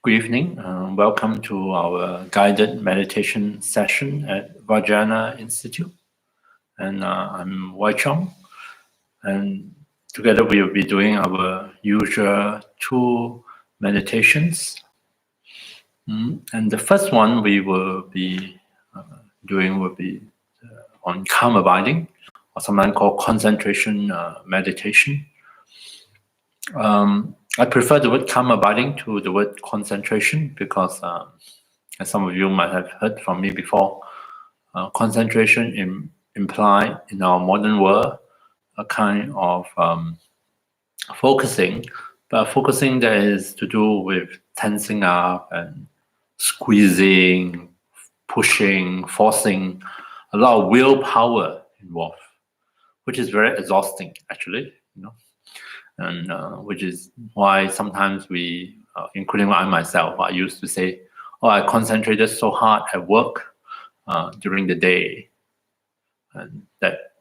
Good evening. Welcome to our guided meditation session at Vajrayana Institute. And I'm Wai Cheong. And together we will be doing our usual 2 meditations. And the first one we will be doing will be on calm abiding, or sometimes called concentration meditation. I prefer the word calm abiding to the word concentration because, as some of you might have heard from me before, concentration imply in our modern world a kind of focusing, but focusing that is to do with tensing up and squeezing, pushing, forcing, a lot of willpower involved, which is very exhausting, actually, and which is why sometimes we, including I myself, I used to say, "Oh, I concentrated so hard at work during the day, and that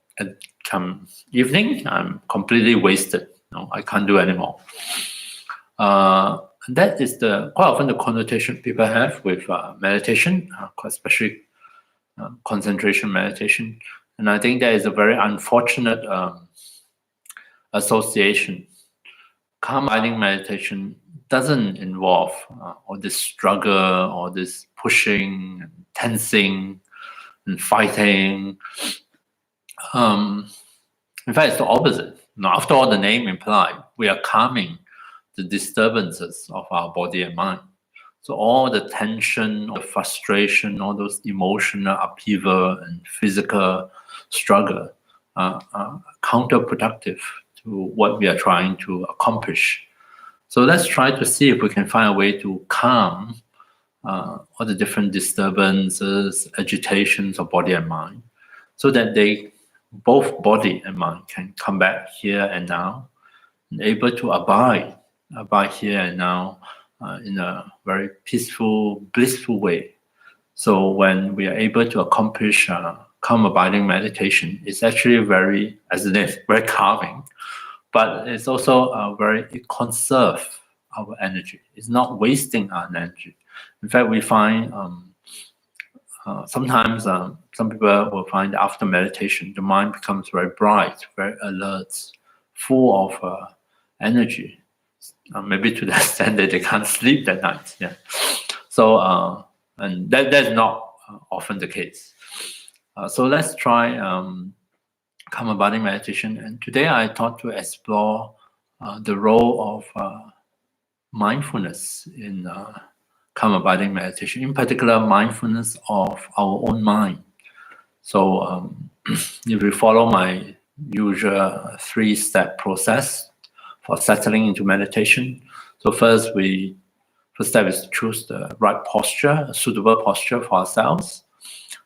come evening, I'm completely wasted. I can't do anymore." And that is quite often the connotation people have with meditation, especially concentration meditation. And I think that is a very unfortunate association. Calm abiding meditation doesn't involve all this struggle, all this pushing, and tensing, and fighting. In fact, it's the opposite. After all, the name implies we are calming the disturbances of our body and mind. So all the tension, all the frustration, all those emotional upheaval and physical struggle are counterproductive to what we are trying to accomplish. So let's try to see if we can find a way to calm all the different disturbances, agitations of body and mind, so that both body and mind can come back here and now, and able to abide here and now in a very peaceful, blissful way. So when we are able to accomplish calm abiding meditation, it's actually very, as it is, very calming, but it's also it conserves our energy. It's not wasting our energy. In fact, we find sometimes some people will find after meditation, the mind becomes very bright, very alert, full of energy. Maybe to the extent that they can't sleep that night. Yeah. So and that's not often the case. So let's try calm abiding meditation. And today I thought to explore the role of mindfulness in calm abiding meditation, in particular mindfulness of our own mind. So if we follow my usual 3-step process for settling into meditation. So first step is to choose the right posture, a suitable posture for ourselves.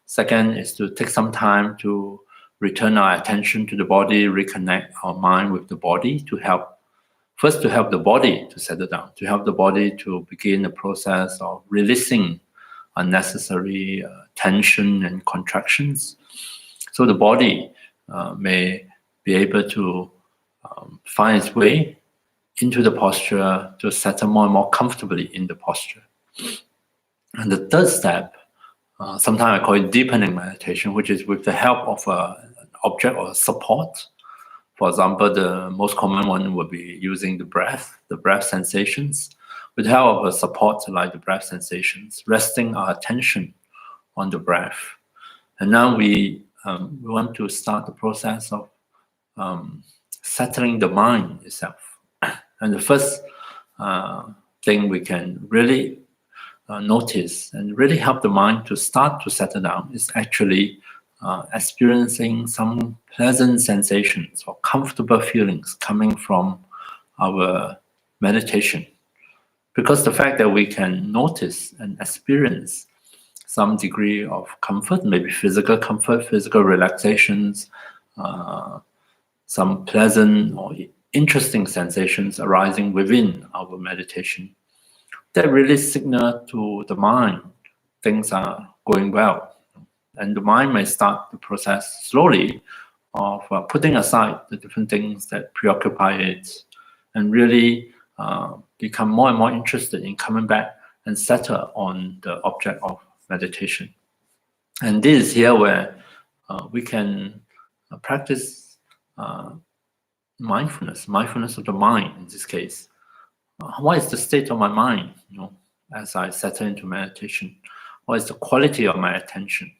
Second is to take some time to return our attention to the body, reconnect our mind with the body to help the body to settle down, to help the body to begin the process of releasing unnecessary tension and contractions. So the body may be able to find its way into the posture to settle more and more comfortably in the posture. And the third step, sometimes I call it deepening meditation, which is with the help of an object or support. For example, the most common one would be using the breath sensations. With the help of a support like the breath sensations, resting our attention on the breath. And now we want to start the process of settling the mind itself. And the first thing we can really notice and really help the mind to start to settle down is actually experiencing some pleasant sensations or comfortable feelings coming from our meditation. Because the fact that we can notice and experience some degree of comfort, maybe physical comfort, physical relaxations, some pleasant or interesting sensations arising within our meditation, that really signal to the mind things are going well. And the mind may start the process slowly of putting aside the different things that preoccupy it and really become more and more interested in coming back and settle on the object of meditation. And this is here where we can practice mindfulness of the mind in this case. What is the state of my mind, as I settle into meditation? What is the quality of my attention?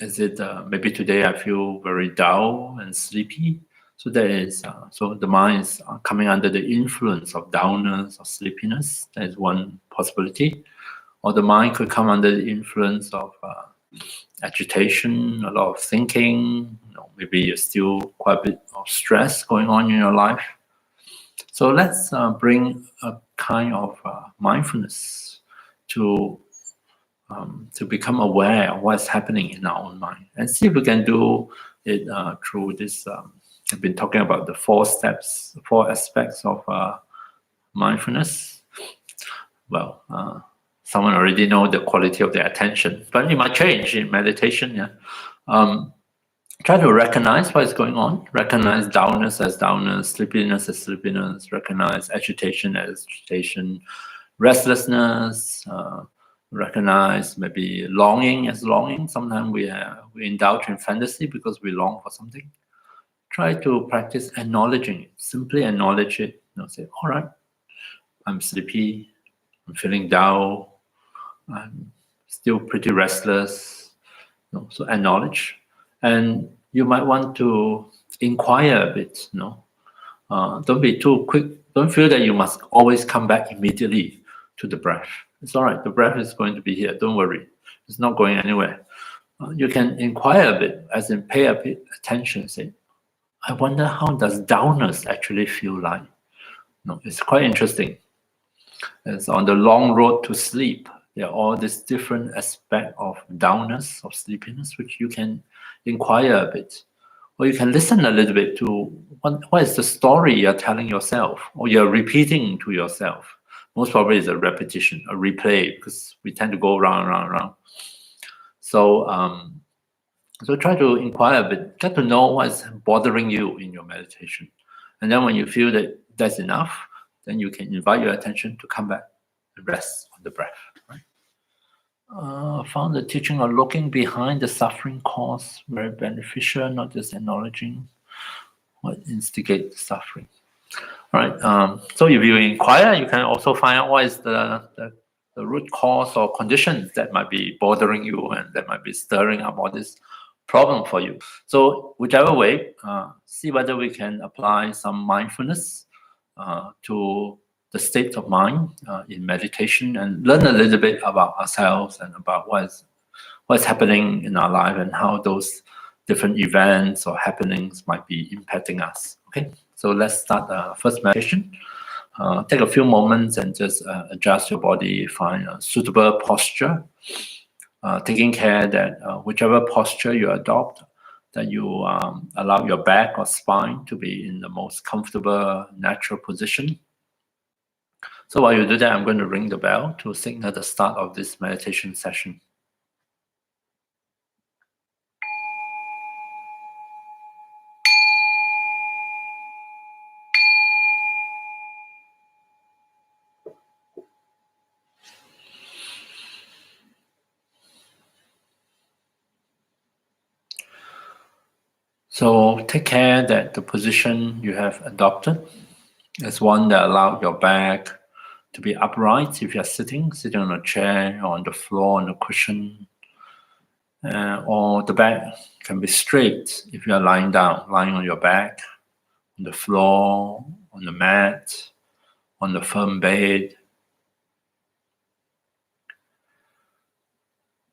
Is it maybe today I feel very dull and sleepy? So that is so the mind is coming under the influence of dullness or sleepiness. That is one possibility. Or the mind could come under the influence of agitation, a lot of thinking. Maybe you're still quite a bit of stress going on in your life. So let's bring a kind of mindfulness to become aware of what's happening in our own mind, and see if we can do it through this. I've been talking about the 4 steps, 4 aspects of mindfulness. Well, someone already know the quality of their attention, but it might change in meditation. Try to recognize what is going on. Recognize dullness as dullness, sleepiness as sleepiness. Recognize agitation as agitation, restlessness. Recognize maybe longing as longing. Sometimes we indulge in fantasy because we long for something. Try to practice acknowledging it. Simply acknowledge it. Say, all right, I'm sleepy. I'm feeling dull. I'm still pretty restless. So acknowledge. And you might want to inquire a bit. Don't be too quick. Don't feel that you must always come back immediately to the breath. It's all right. The breath is going to be here. Don't worry. It's not going anywhere. You can inquire a bit, as in pay a bit attention. Say, I wonder how does dullness actually feel like? It's quite interesting. It's on the long road to sleep. There are all these different aspects of dullness, of sleepiness, which you can inquire a bit. Or you can listen a little bit to what is the story you're telling yourself, or you're repeating to yourself. Most probably it's a repetition, a replay, because we tend to go round. So so try to inquire a bit, get to know what's bothering you in your meditation. And then when you feel that that's enough, then you can invite your attention to come back and rest on the breath. Right? Found the teaching of looking behind the suffering cause very beneficial, not just acknowledging what instigates the suffering. All right. So if you inquire, you can also find out what is the root cause or conditions that might be bothering you and that might be stirring up all this problem for you. So whichever way, see whether we can apply some mindfulness to the state of mind in meditation, and learn a little bit about ourselves and about what's happening in our life and how those different events or happenings might be impacting us. Okay, so let's start the first meditation. Take a few moments and just adjust your body, find a suitable posture, taking care that whichever posture you adopt, that you allow your back or spine to be in the most comfortable, natural position. So while you do that, I'm going to ring the bell to signal the start of this meditation session. So take care that the position you have adopted is one that allows your back to be upright if you're sitting on a chair or on the floor, on a cushion, or the back can be straight if you're lying down, lying on your back, on the floor, on the mat, on the firm bed.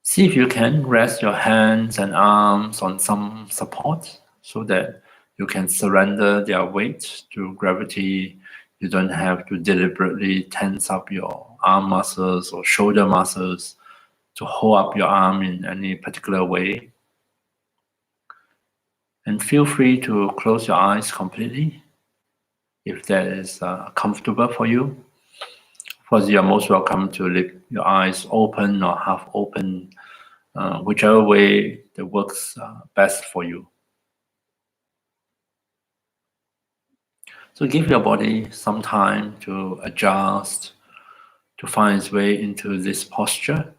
See if you can rest your hands and arms on some support so that you can surrender their weight to gravity. You don't have to deliberately tense up your arm muscles or shoulder muscles to hold up your arm in any particular way. And feel free to close your eyes completely if that is comfortable for you. Of course, you are most welcome to leave your eyes open or half open, whichever way that works best for you. So give your body some time to adjust, to find its way into this posture.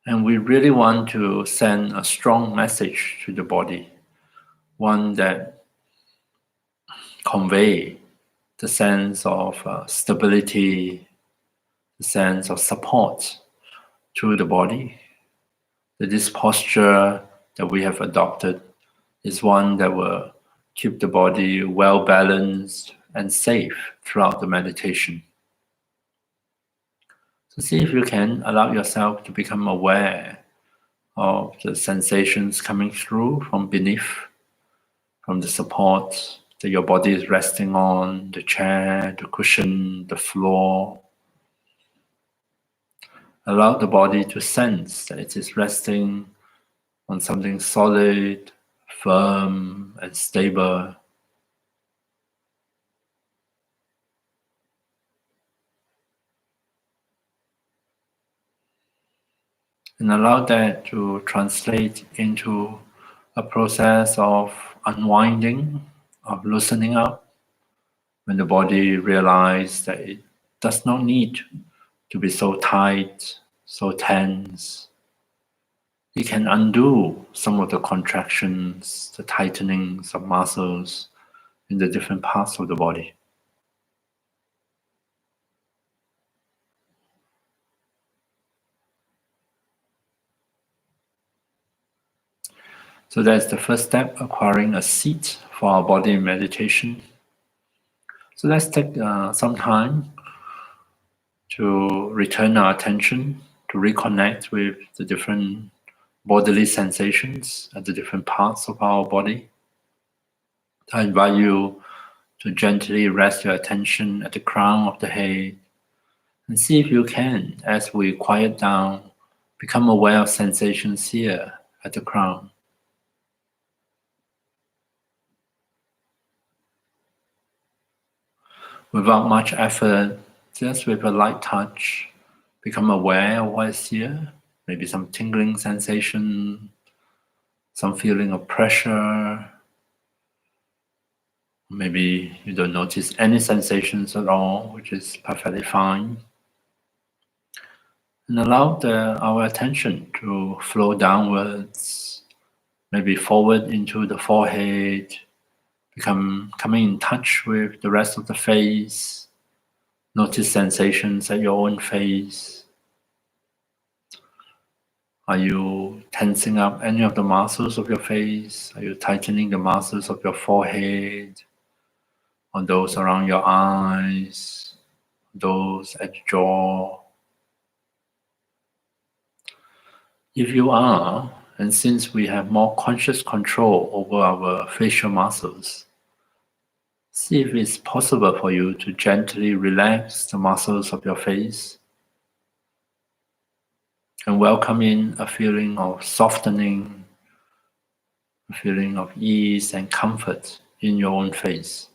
And we really want to send a strong message to the body, one that convey the sense of stability, the sense of support to the body. That this posture that we have adopted is one that will keep the body well balanced and safe throughout the meditation. So see if you can allow yourself to become aware of the sensations coming through from beneath, from the support that your body is resting on, the chair, the cushion, the floor. Allow the body to sense that it is resting on something solid, firm, and stable. And allow that to translate into a process of unwinding, of loosening up, when the body realizes that it does not need to be so tight, so tense. It can undo some of the contractions, the tightenings of muscles in the different parts of the body. So that's the first step, acquiring a seat for our body in meditation. So let's take some time to return our attention, to reconnect with the different bodily sensations at the different parts of our body. I invite you to gently rest your attention at the crown of the head and see if you can, as we quiet down, become aware of sensations here at the crown. Without much effort, just with a light touch, become aware of what is here. Maybe some tingling sensation, some feeling of pressure. Maybe you don't notice any sensations at all, which is perfectly fine. And allow our attention to flow downwards, maybe forward into the forehead, coming in touch with the rest of the face. Notice sensations at your own face. Are you tensing up any of the muscles of your face? Are you tightening the muscles of your forehead? Or those around your eyes? Those at your jaw? If you are, and since we have more conscious control over our facial muscles, see if it's possible for you to gently relax the muscles of your face and welcome in a feeling of softening, a feeling of ease and comfort in your own face.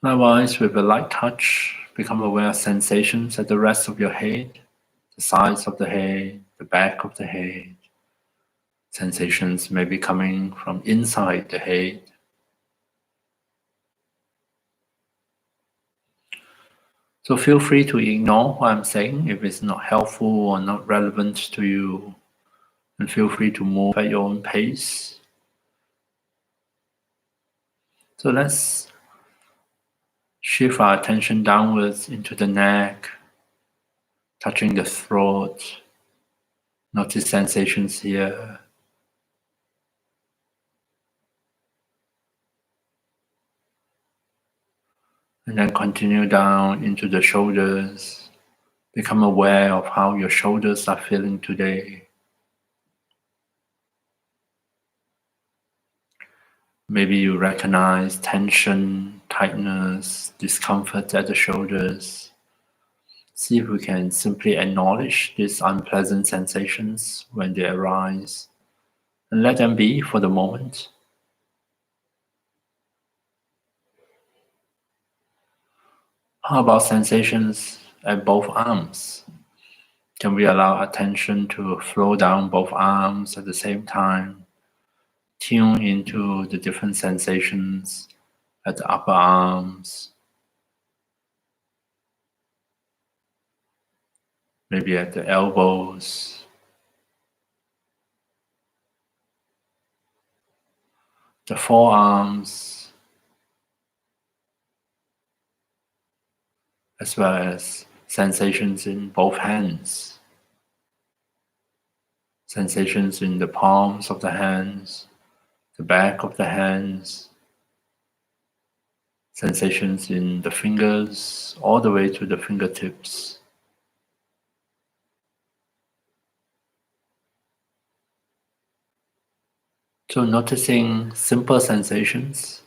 Likewise, with a light touch, become aware of sensations at the rest of your head, the sides of the head, the back of the head. Sensations may be coming from inside the head. So feel free to ignore what I'm saying if it's not helpful or not relevant to you, and feel free to move at your own pace. So let's shift our attention downwards into the neck, touching the throat. Notice sensations here. And then continue down into the shoulders. Become aware of how your shoulders are feeling today. Maybe you recognize tension, tightness, discomfort at the shoulders. See if we can simply acknowledge these unpleasant sensations when they arise and let them be for the moment. How about sensations at both arms. Can we allow attention to flow down both arms at the same time? Tune into the different sensations at the upper arms, maybe at the elbows, the forearms, as well as sensations in both hands, sensations in the palms of the hands, the back of the hands, sensations in the fingers, all the way to the fingertips. So noticing simple sensations,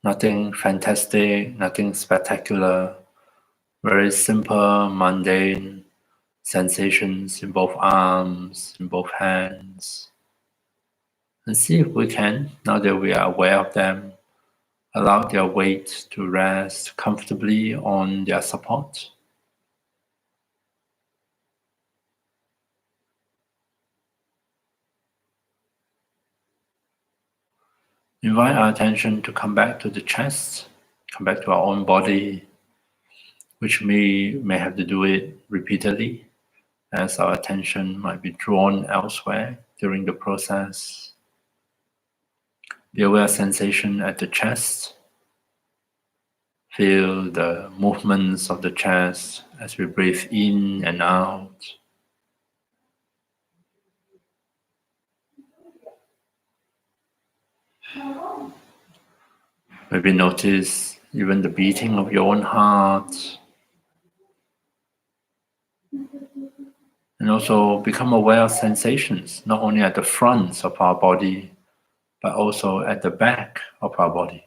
nothing fantastic, nothing spectacular, very simple, mundane sensations in both arms, in both hands. And see if we can, now that we are aware of them, allow their weight to rest comfortably on their support. Invite our attention to come back to the chest, come back to our own body, which may have to do it repeatedly, as our attention might be drawn elsewhere during the process. Be aware of sensation at the chest. Feel the movements of the chest as we breathe in and out. Maybe notice even the beating of your own heart. And also become aware of sensations, not only at the front of our body, but also at the back of our body.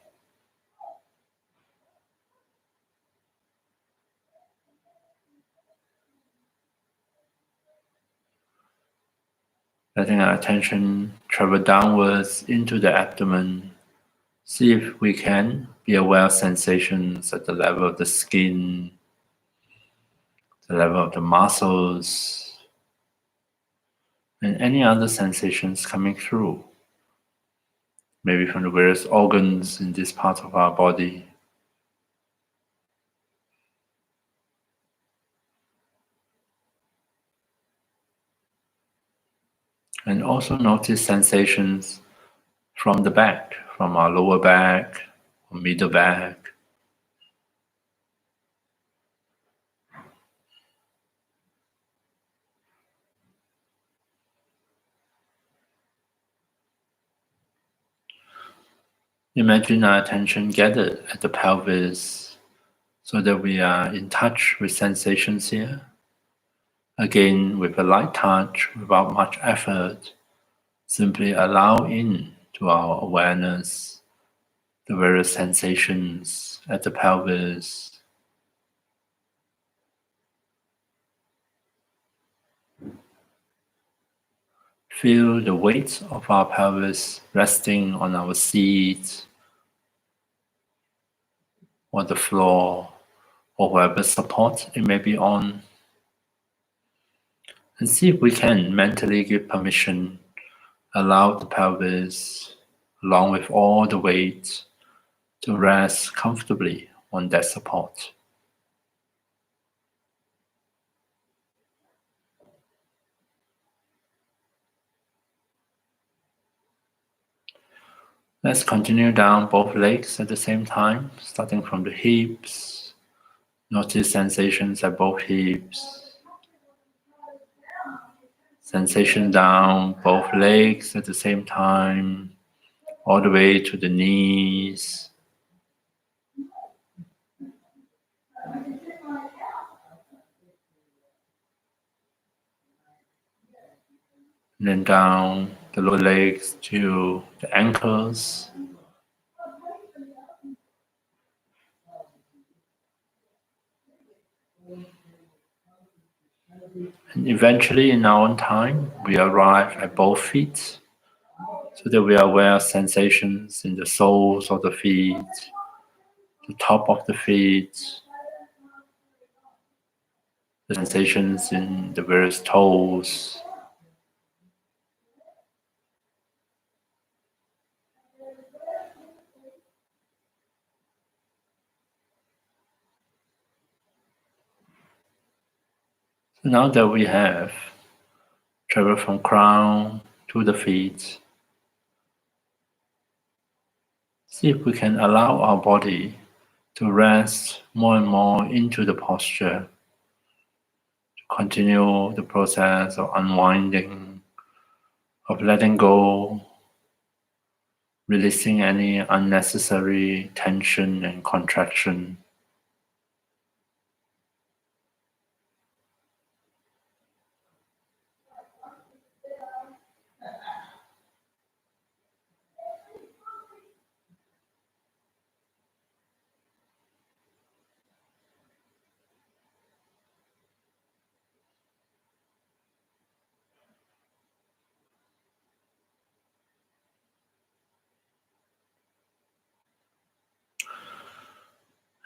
Letting our attention travel downwards into the abdomen. See if we can be aware of sensations at the level of the skin, the level of the muscles, and any other sensations coming through. Maybe from the various organs in this part of our body. And also notice sensations from the back, from our lower back or middle back. Imagine our attention gathered at the pelvis so that we are in touch with sensations here. Again, with a light touch, without much effort, simply allow in to our awareness the various sensations at the pelvis. Feel the weight of our pelvis resting on our seat or the floor or wherever support it may be on. And see if we can mentally give permission, allow the pelvis, along with all the weight, to rest comfortably on that support. Let's continue down both legs at the same time, starting from the hips. Notice sensations at both hips. Sensation down both legs at the same time, all the way to the knees. And then down the lower legs to the ankles. And eventually, in our own time, we arrive at both feet, so that we are aware of sensations in the soles of the feet, the top of the feet, the sensations in the various toes. So now that we have traveled from crown to the feet, see if we can allow our body to rest more and more into the posture, to continue the process of unwinding, of letting go, releasing any unnecessary tension and contraction.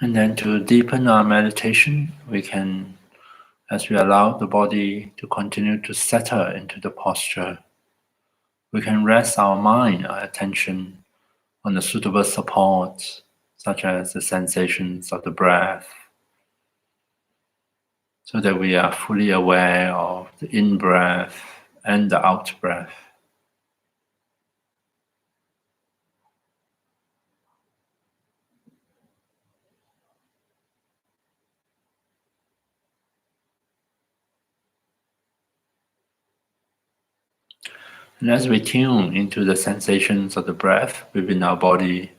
And then to deepen our meditation, we can, as we allow the body to continue to settle into the posture, we can rest our mind, our attention on the suitable support, such as the sensations of the breath, so that we are fully aware of the in-breath and the out-breath. And as we tune into the sensations of the breath within our body,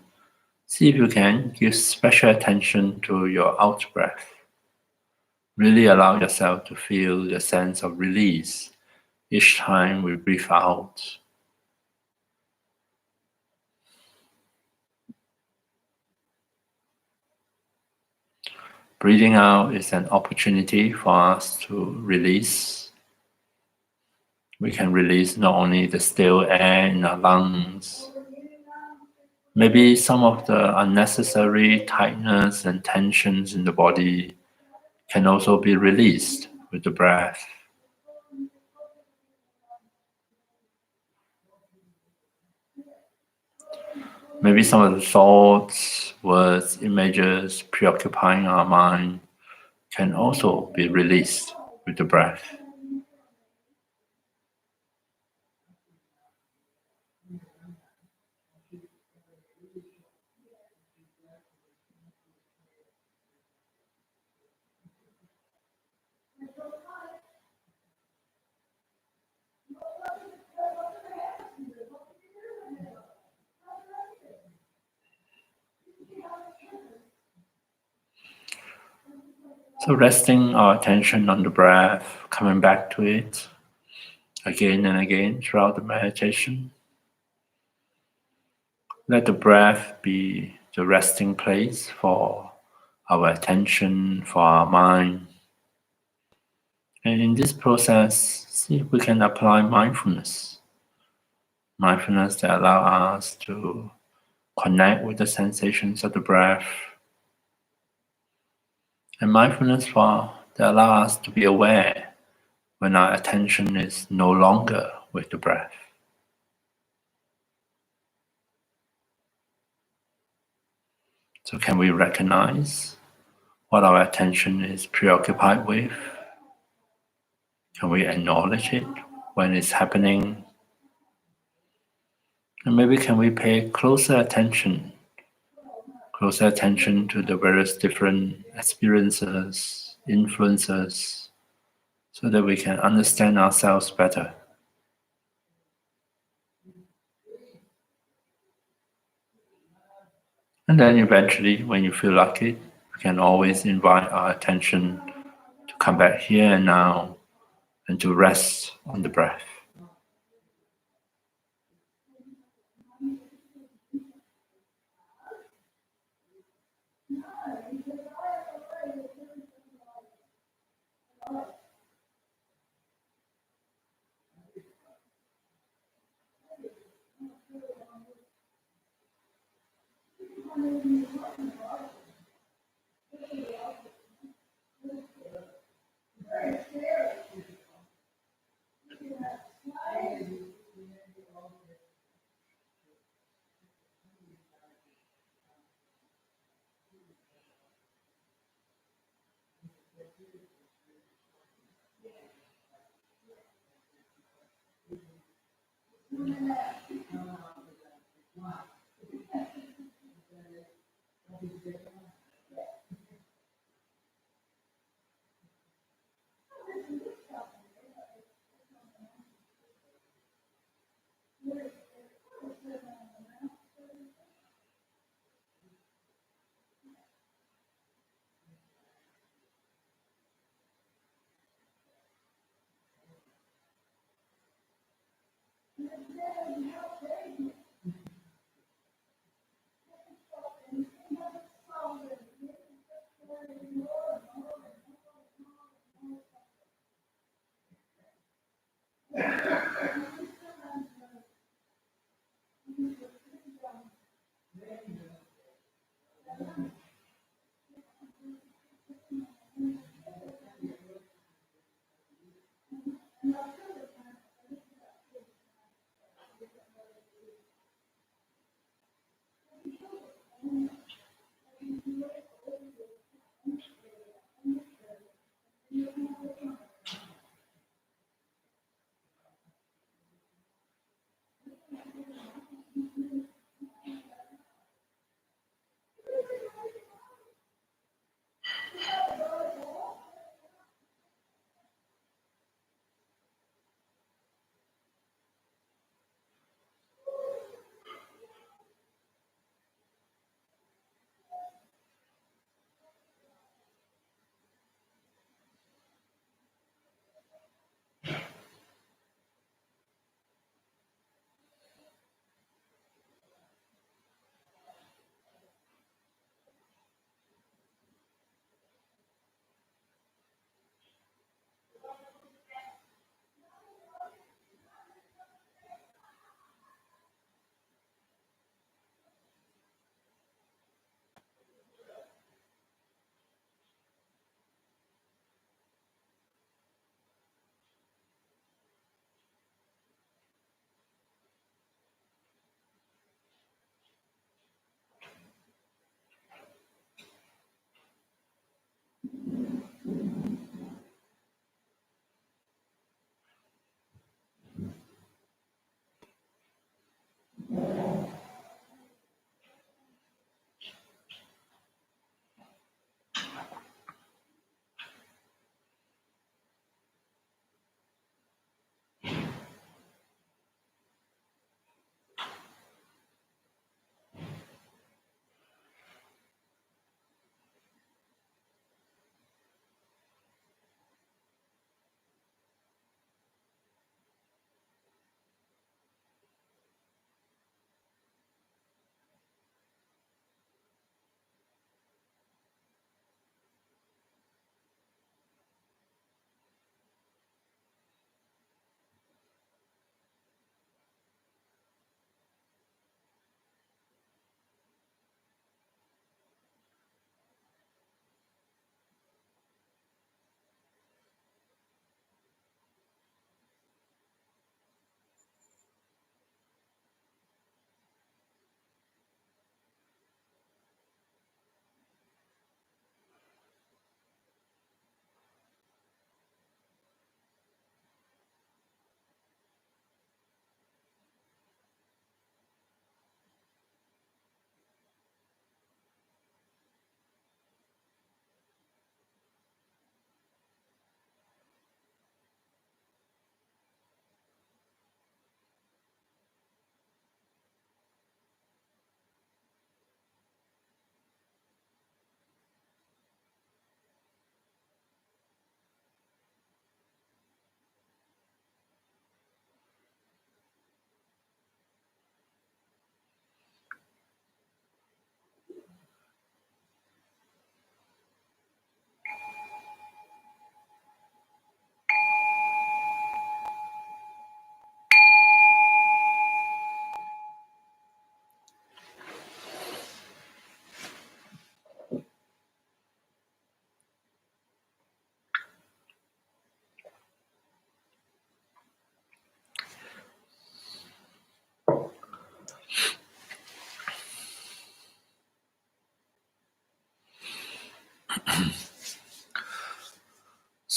see if you can give special attention to your out-breath. Really allow yourself to feel the sense of release each time we breathe out. Breathing out is an opportunity for us to release. We can release not only the still air in our lungs, maybe some of the unnecessary tightness and tensions in the body can also be released with the breath. Maybe some of the thoughts, words, images preoccupying our mind can also be released with the breath. So resting our attention on the breath, coming back to it again and again throughout the meditation. Let the breath be the resting place for our attention, for our mind. And in this process, see if we can apply mindfulness. Mindfulness that allows us to connect with the sensations of the breath. And mindfulness that allows us to be aware when our attention is no longer with the breath. So can we recognize what our attention is preoccupied with? Can we acknowledge it when it's happening? And maybe can we pay closer attention to the various different experiences, influences, so that we can understand ourselves better. And then eventually, when you feel like it, we can always invite our attention to come back here and now and to rest on the breath.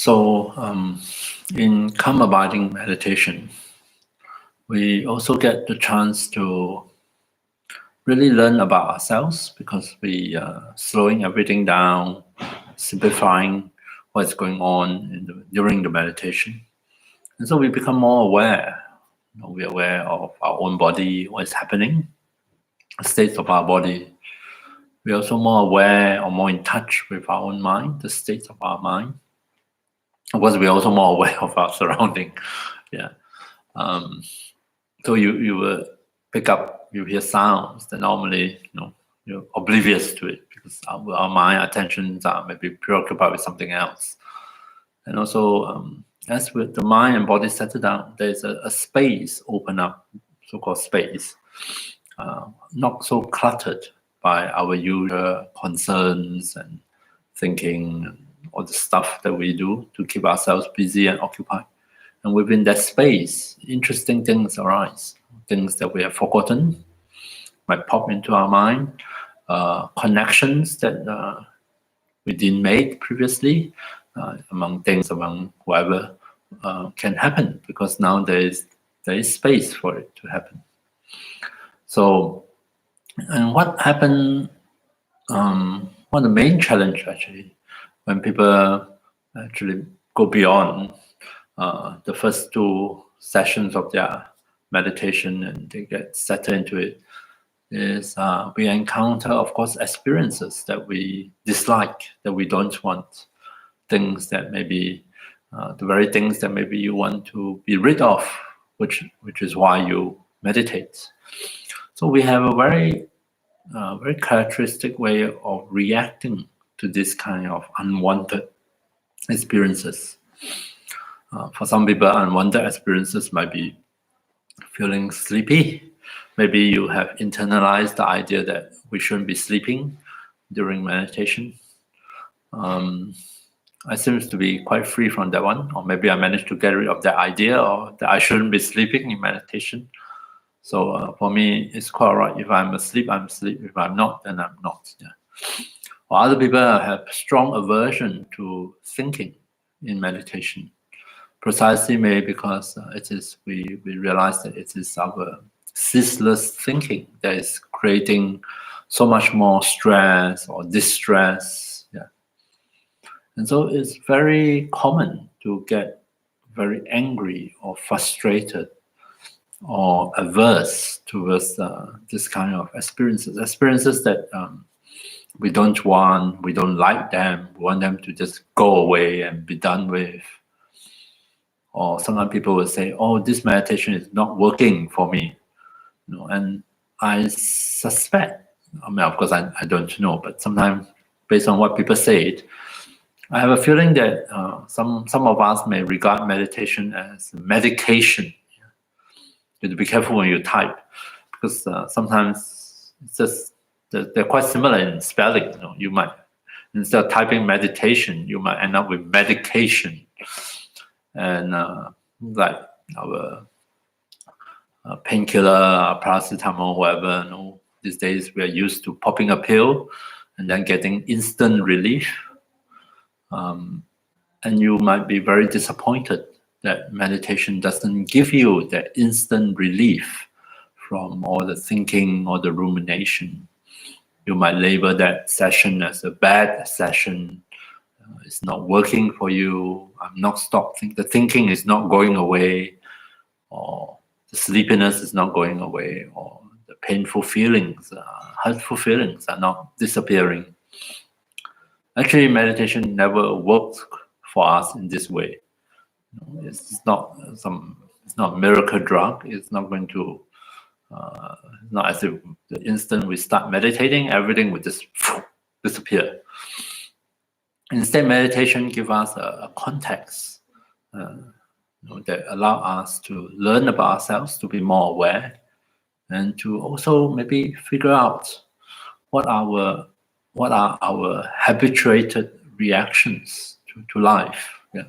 So in calm abiding meditation, we also get the chance to really learn about ourselves, because we are slowing everything down, simplifying what's going on during the meditation. And so we become more aware. We're aware of our own body, what's happening, the states of our body. We're also more aware or more in touch with our own mind, the states of our mind. Of course, we're also more aware of our surrounding. Yeah. So you will pick up, you hear sounds that normally you're oblivious to it, because our mind attentions are maybe preoccupied with something else. And also, as with the mind and body settle down, there's a space open up, so-called space, not so cluttered by our usual concerns and thinking and all the stuff that we do to keep ourselves busy and occupied. And within that space, interesting things arise. Things that we have forgotten might pop into our mind. Connections that we didn't make previously among things, among whoever, can happen, because now there is space for it to happen. So, and what happened? One of the main challenge actually, when people actually go beyond the first two sessions of their meditation and they get settled into it, is we encounter, of course, experiences that we dislike, that we don't want, things that maybe the very things that maybe you want to be rid of, which is why you meditate. So we have a very characteristic way of reacting to this kind of unwanted experiences. For some people, unwanted experiences might be feeling sleepy. Maybe you have internalized the idea that we shouldn't be sleeping during meditation. I seem to be quite free from that one, or maybe I managed to get rid of that idea, or that I shouldn't be sleeping in meditation. So for me, it's quite all right. If I'm asleep, I'm asleep. If I'm not, then I'm not. Yeah. Or other people have strong aversion to thinking in meditation, precisely maybe because we realize that it is our ceaseless thinking that is creating so much more stress or distress. Yeah. And so it's very common to get very angry or frustrated or averse towards this kind of experiences that we don't want, we don't like them, we want them to just go away and be done with. Or sometimes people will say, oh, this meditation is not working for me. And I suspect, I mean, of course, I don't know, but sometimes based on what people say, I have a feeling that some of us may regard meditation as medication. You have to be careful when you type, because sometimes it's just they're quite similar in spelling. You might, instead of typing meditation, you might end up with medication. And like our painkiller, paracetamol, whatever. These days we are used to popping a pill and then getting instant relief. And you might be very disappointed that meditation doesn't give you that instant relief from all the thinking or the rumination. You might label that session as a bad session. It's not working for you. I'm not stopping. The thinking is not going away, or the sleepiness is not going away, or the painful feelings, hurtful feelings are not disappearing. Actually, meditation never works for us in this way. It's not a miracle drug. It's not going to. Not as if the instant we start meditating, everything will just disappear. Instead, meditation gives us a context that allow us to learn about ourselves, to be more aware, and to also maybe figure out what are our habituated reactions to life. Yeah.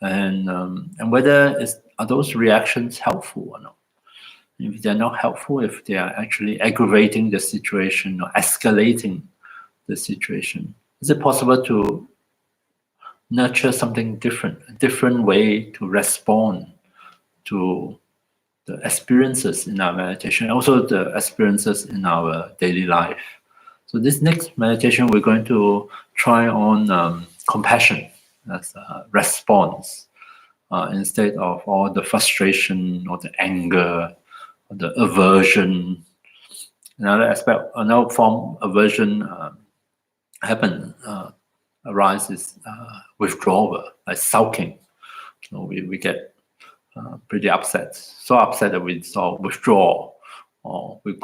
And whether are those reactions helpful or not. If they're not helpful, if they are actually aggravating the situation or escalating the situation, is it possible to nurture something different, a different way to respond to the experiences in our meditation, also the experiences in our daily life. So this next meditation, we're going to try on compassion as a response instead of all the frustration or the anger or the aversion. Another aspect, another form of aversion arises withdrawal, like sulking. So we get pretty upset, so upset that we saw withdraw, or we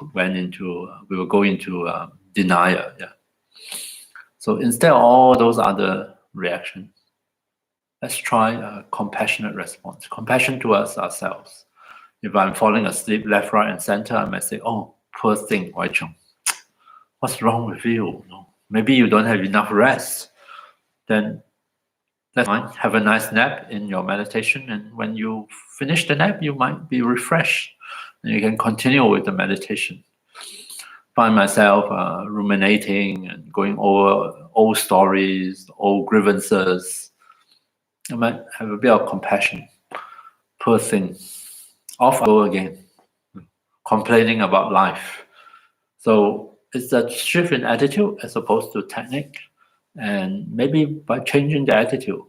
will go into denial. Yeah. So instead of all those other reactions, let's try a compassionate response, compassion towards ourselves. If I'm falling asleep left, right, and center, I might say, "Oh, poor thing, Wai Cheong. What's wrong with you? Maybe you don't have enough rest." Then that's fine. Have a nice nap in your meditation, and when you finish the nap, you might be refreshed, and you can continue with the meditation. Find myself ruminating and going over old stories, old grievances. I might have a bit of compassion. Poor thing. Off I go again, complaining about life. So it's a shift in attitude as opposed to technique. And maybe by changing the attitude,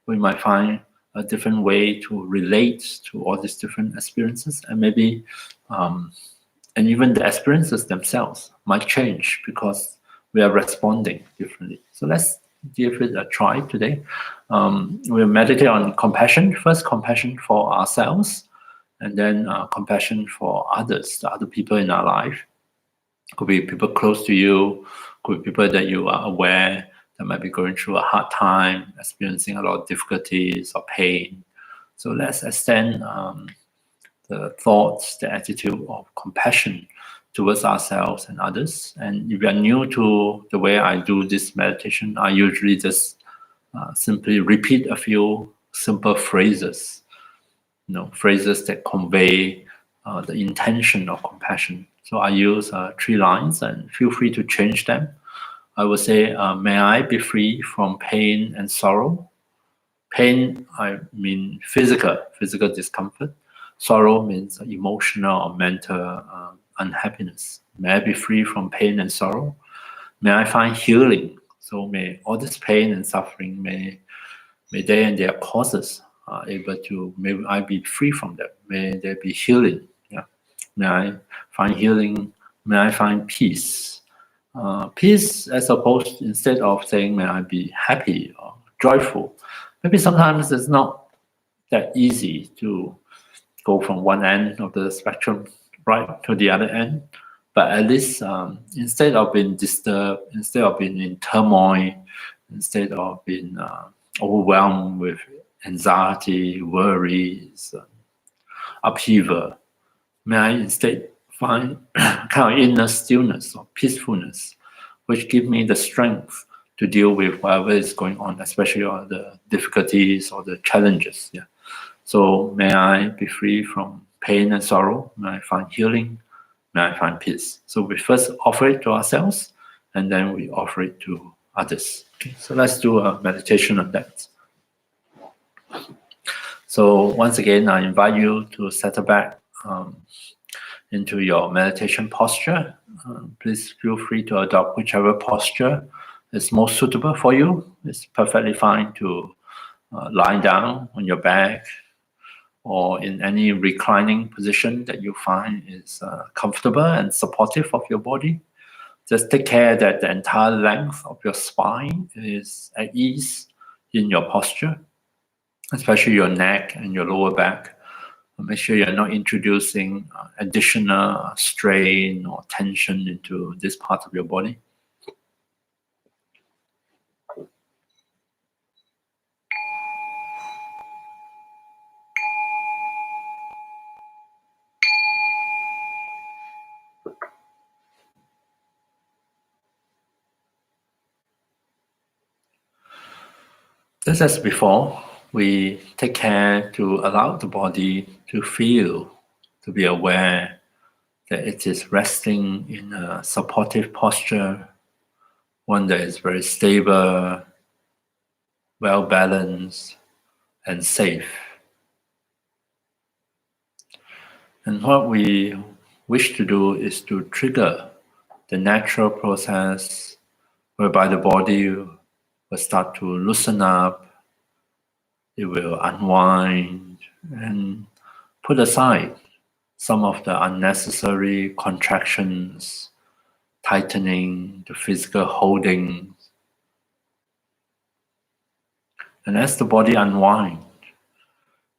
we might find a different way to relate to all these different experiences, and maybe and even the experiences themselves might change because we are responding differently. So let's give it a try today. We'll meditate on compassion. First, compassion for ourselves, and then compassion for others, the other people in our life. Could be people close to you, could be people that you are aware that might be going through a hard time, experiencing a lot of difficulties or pain. So let's extend the thoughts, the attitude of compassion towards ourselves and others. And if you are new to the way I do this meditation, I usually just simply repeat a few simple phrases, phrases that convey the intention of compassion. So I use 3 lines, and feel free to change them. I would say, may I be free from pain and sorrow. Pain, I mean physical discomfort. Sorrow means emotional or mental unhappiness. May I be free from pain and sorrow. May I find healing. So may all this pain and suffering, may they and their causes are able to, may I be free from them. May there be healing. Yeah. May I find healing. May I find peace. Peace, as opposed, instead of saying may I be happy or joyful. Maybe sometimes it's not that easy to go from one end of the spectrum right to the other end. But at least instead of being disturbed, instead of being in turmoil, instead of being overwhelmed with anxiety, worries, upheaval, may I instead find kind of inner stillness or peacefulness, which give me the strength to deal with whatever is going on, especially all the difficulties or the challenges. Yeah. So may I be free from pain and sorrow. May I find healing. May I find peace. So we first offer it to ourselves, and then we offer it to others. Okay. So let's do a meditation on that. So once again, I invite you to settle back into your meditation posture. Please feel free to adopt whichever posture is most suitable for you. It's perfectly fine to lie down on your back or in any reclining position that you find is comfortable and supportive of your body. Just take care that the entire length of your spine is at ease in your posture, especially your neck and your lower back. Make sure you're not introducing additional strain or tension into this part of your body. Just as before, we take care to allow the body to feel, to be aware that it is resting in a supportive posture, one that is very stable, well balanced, and safe. And what we wish to do is to trigger the natural process whereby the body will start to loosen up, it will unwind, and put aside some of the unnecessary contractions, tightening, the physical holding. And as the body unwinds,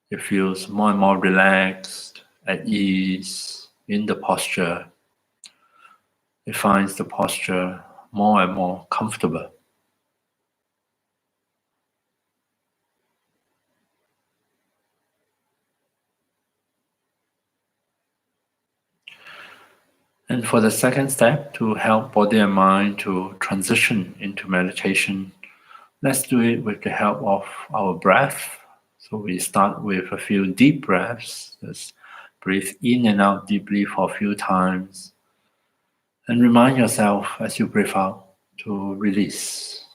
it feels more and more relaxed, at ease in the posture. It finds the posture more and more comfortable. And for the second step, to help body and mind to transition into meditation, let's do it with the help of our breath. So we start with a few deep breaths. Just breathe in and out deeply for a few times. And remind yourself as you breathe out to release.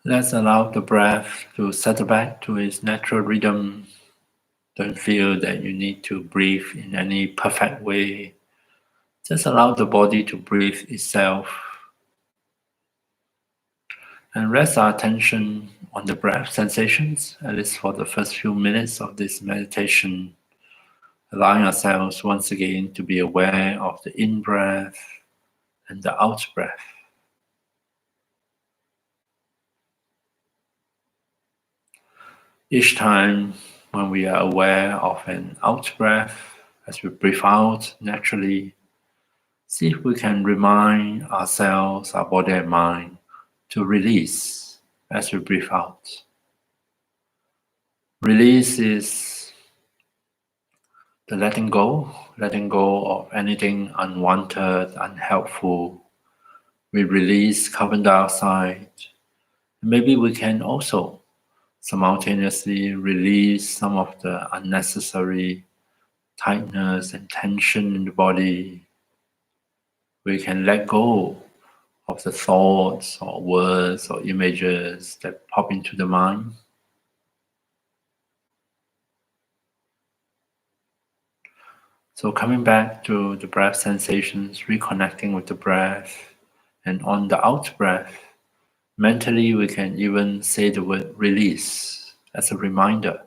Let's allow the breath to settle back to its natural rhythm. Don't feel that you need to breathe in any perfect way. Just allow the body to breathe itself. And rest our attention on the breath sensations, at least for the first few minutes of this meditation, allowing ourselves once again to be aware of the in-breath and the out-breath. Each time when we are aware of an out-breath, as we breathe out naturally, see if we can remind ourselves, our body and mind, to release as we breathe out. Release is the letting go of anything unwanted, unhelpful. We release carbon dioxide. Maybe we can also simultaneously release some of the unnecessary tightness and tension in the body. We can let go of the thoughts or words or images that pop into the mind. So coming back to the breath sensations, reconnecting with the breath, and on the out breath, mentally we can even say the word release as a reminder.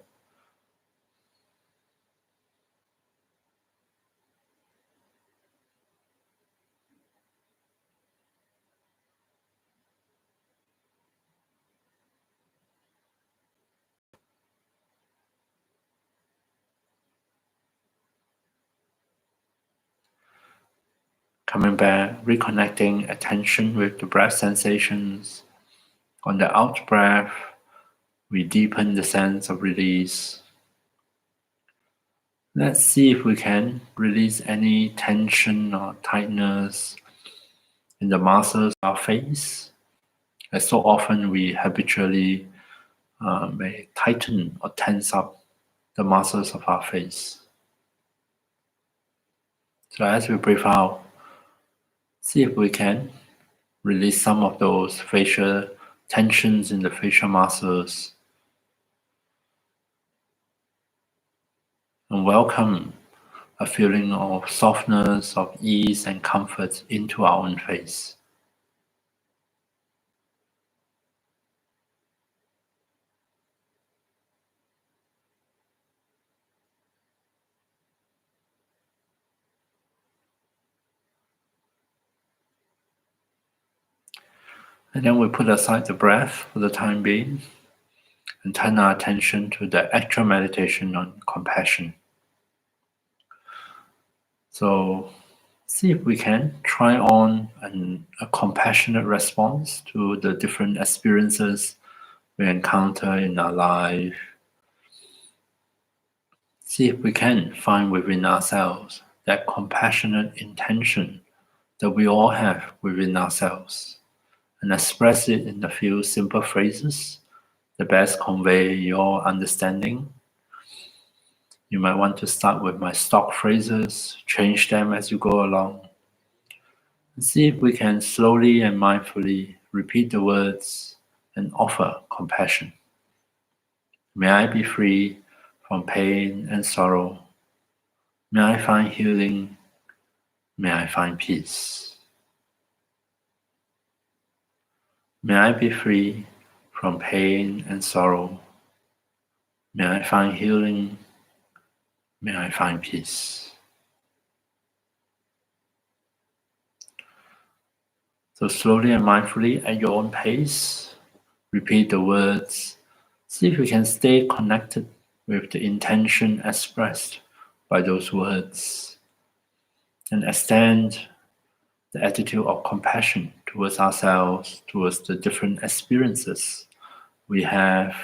Coming back, reconnecting attention with the breath sensations. On the out breath, we deepen the sense of release. Let's see if we can release any tension or tightness in the muscles of our face. As so often we habitually may tighten or tense up the muscles of our face. So as we breathe out, see if we can release some of those facial tensions in the facial muscles and welcome a feeling of softness, of ease and comfort into our own face. And then we put aside the breath for the time being and turn our attention to the actual meditation on compassion. So see if we can try on a compassionate response to the different experiences we encounter in our life. See if we can find within ourselves that compassionate intention that we all have within ourselves and express it in a few simple phrases that best convey your understanding. You might want to start with my stock phrases, change them as you go along. And see if we can slowly and mindfully repeat the words and offer compassion. May I be free from pain and sorrow. May I find healing. May I find peace. May I be free from pain and sorrow. May I find healing. May I find peace. So slowly and mindfully at your own pace, repeat the words. See if you can stay connected with the intention expressed by those words and extend the attitude of compassion towards ourselves, towards the different experiences we have.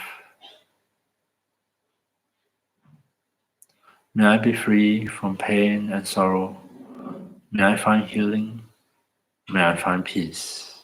May I be free from pain and sorrow. May I find healing. May I find peace.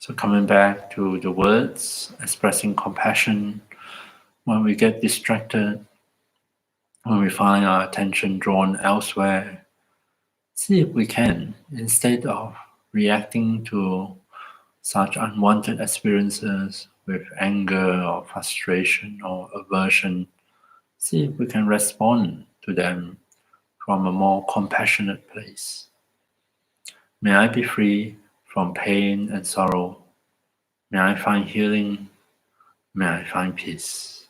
So coming back to the words, expressing compassion, when we get distracted, when we find our attention drawn elsewhere, see if we can, instead of reacting to such unwanted experiences with anger or frustration or aversion, see if we can respond to them from a more compassionate place. May I be free from pain and sorrow. May I find healing. May I find peace.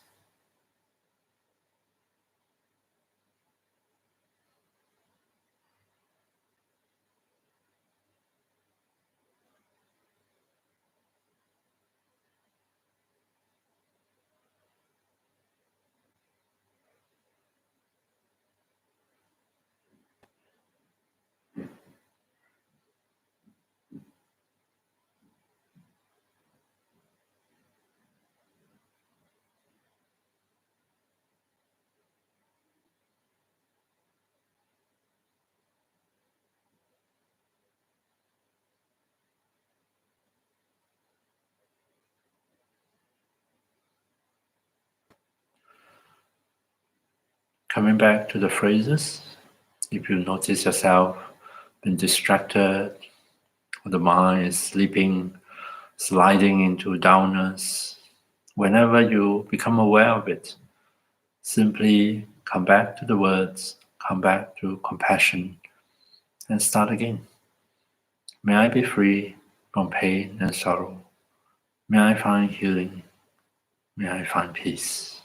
Coming back to the phrases, if you notice yourself being distracted, or the mind is sleeping, sliding into downness, whenever you become aware of it, simply come back to the words, come back to compassion, and start again. May I be free from pain and sorrow. May I find healing. May I find peace.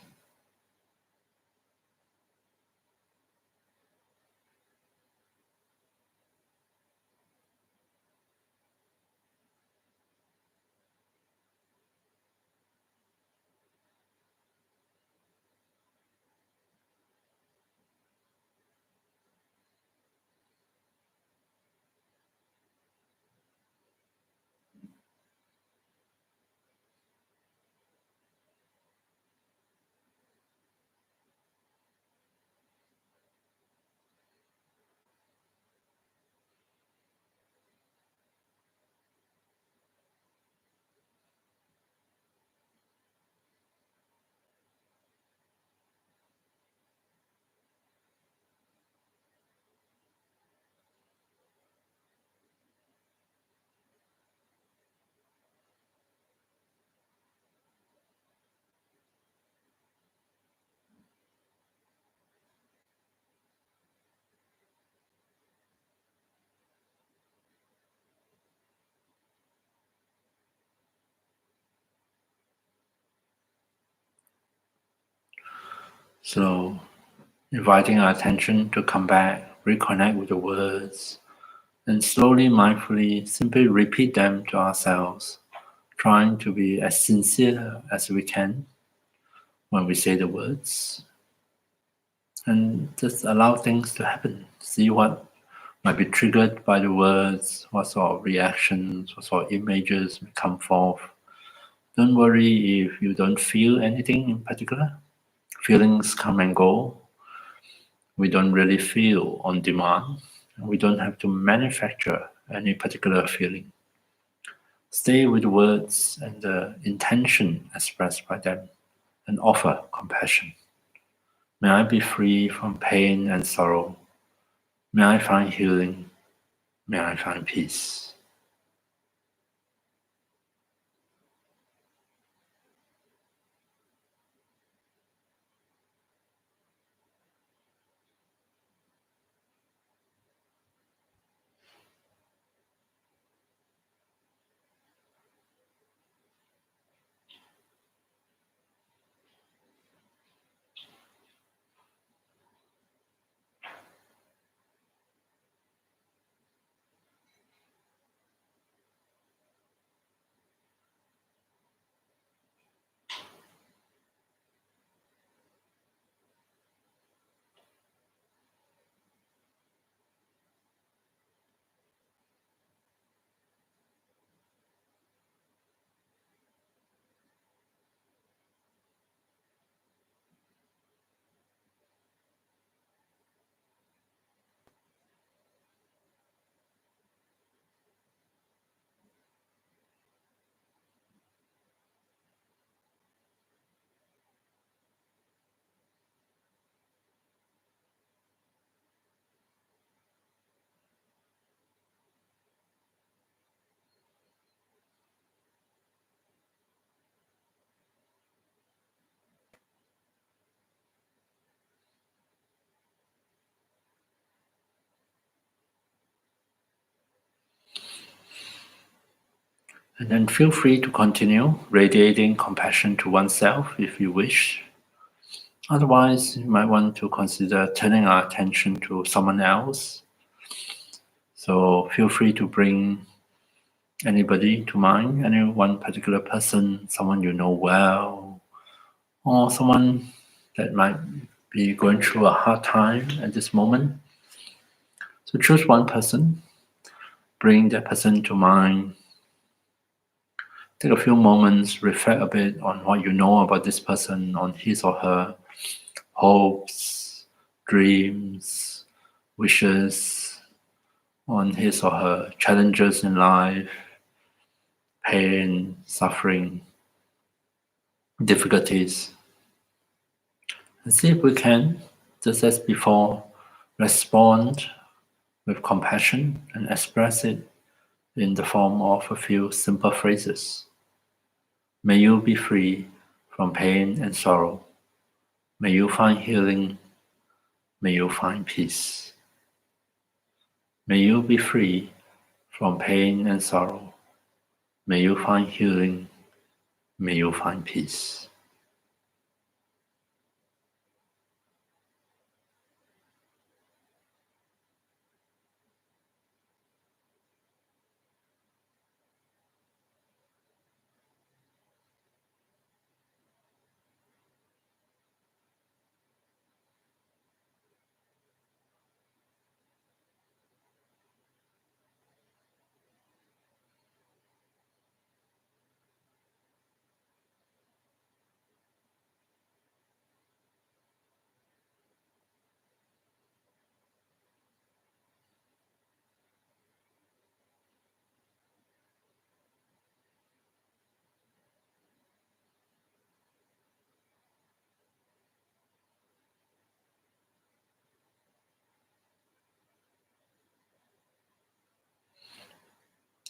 So, inviting our attention to come back, reconnect with the words, and slowly, mindfully, simply repeat them to ourselves, trying to be as sincere as we can when we say the words. and just allow things to happen. See what might be triggered by the words, what sort of reactions, what sort of images may come forth. Don't worry if you don't feel anything in particular. Feelings come and go. We don't really feel on demand. We don't have to manufacture any particular feeling. Stay with the words and the intention expressed by them and offer compassion. May I be free from pain and sorrow. May I find healing. May I find peace. And then feel free to continue radiating compassion to oneself if you wish. Otherwise, you might want to consider turning our attention to someone else. So feel free to bring anybody to mind, any one particular person, someone you know well, or someone that might be going through a hard time at this moment. So choose one person, bring that person to mind. Take a few moments, reflect a bit on what you know about this person, on his or her hopes, dreams, wishes, on his or her challenges in life, pain, suffering, difficulties. And see if we can, just as before, respond with compassion and express it in the form of a few simple phrases. May you be free from pain and sorrow. May you find healing. May you find peace. May you be free from pain and sorrow. May you find healing. May you find peace.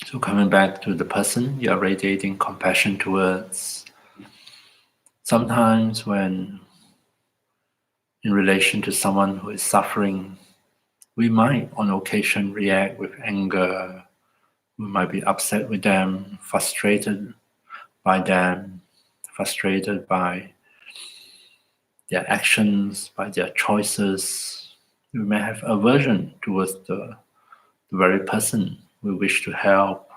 So coming back to the person you are radiating compassion towards, sometimes when in relation to someone who is suffering, we might on occasion react with anger. We might be upset with them, frustrated by them, frustrated by their actions, by their choices. We may have aversion towards the very person we wish to help,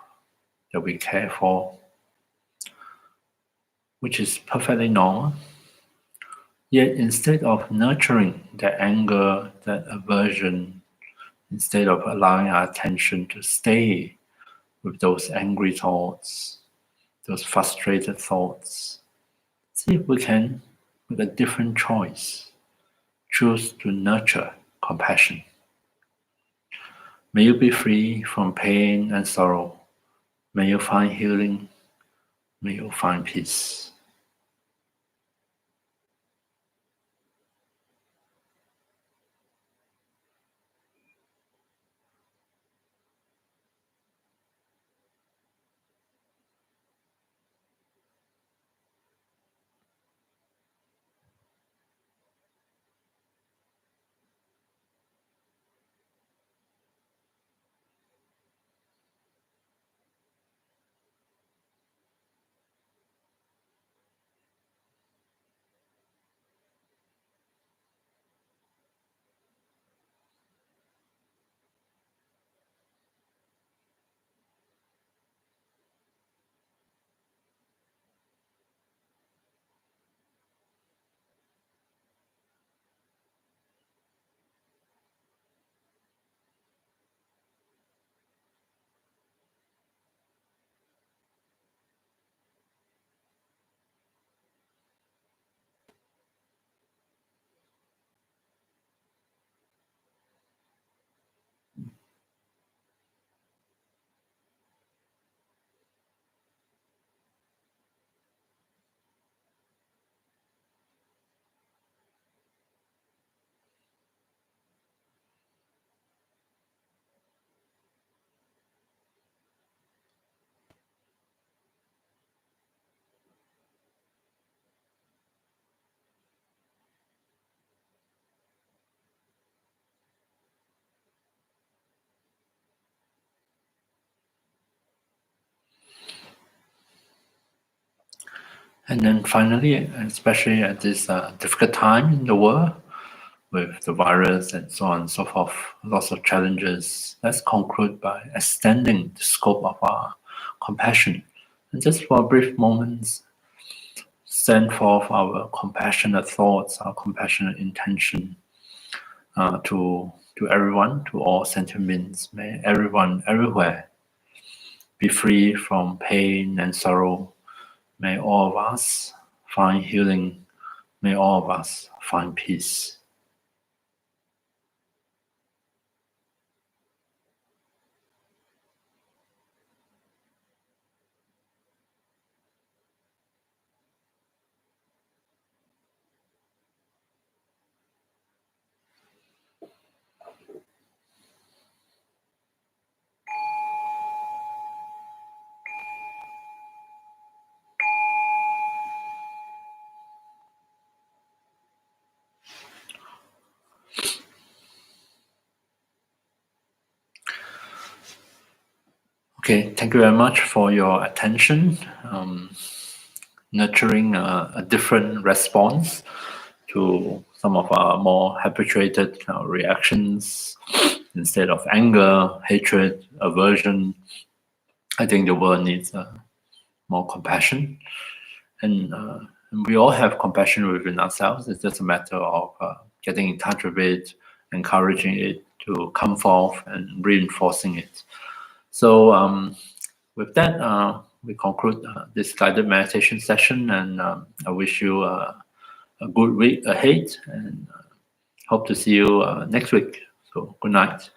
that we care for, which is perfectly normal. Yet instead of nurturing that anger, that aversion, instead of allowing our attention to stay with those angry thoughts, those frustrated thoughts, see if we can make a different choice. Choose to nurture compassion. May you be free from pain and sorrow. May you find healing. May you find peace. And then finally, especially at this difficult time in the world, with the virus and so on and so forth, lots of challenges, let's conclude by extending the scope of our compassion. And just for a brief moment, send forth our compassionate thoughts, our compassionate intention to everyone, to all sentiments. May everyone, everywhere, be free from pain and sorrow. May all of us find healing. May all of us find peace. Okay, thank you very much for your attention. Nurturing a different response to some of our more habituated reactions. Instead of anger, hatred, aversion, I think the world needs more compassion. And we all have compassion within ourselves. It's just a matter of getting in touch with it, encouraging it to come forth and reinforcing it. So with that, we conclude this guided meditation session, and I wish you a good week ahead, and hope to see you next week. So good night.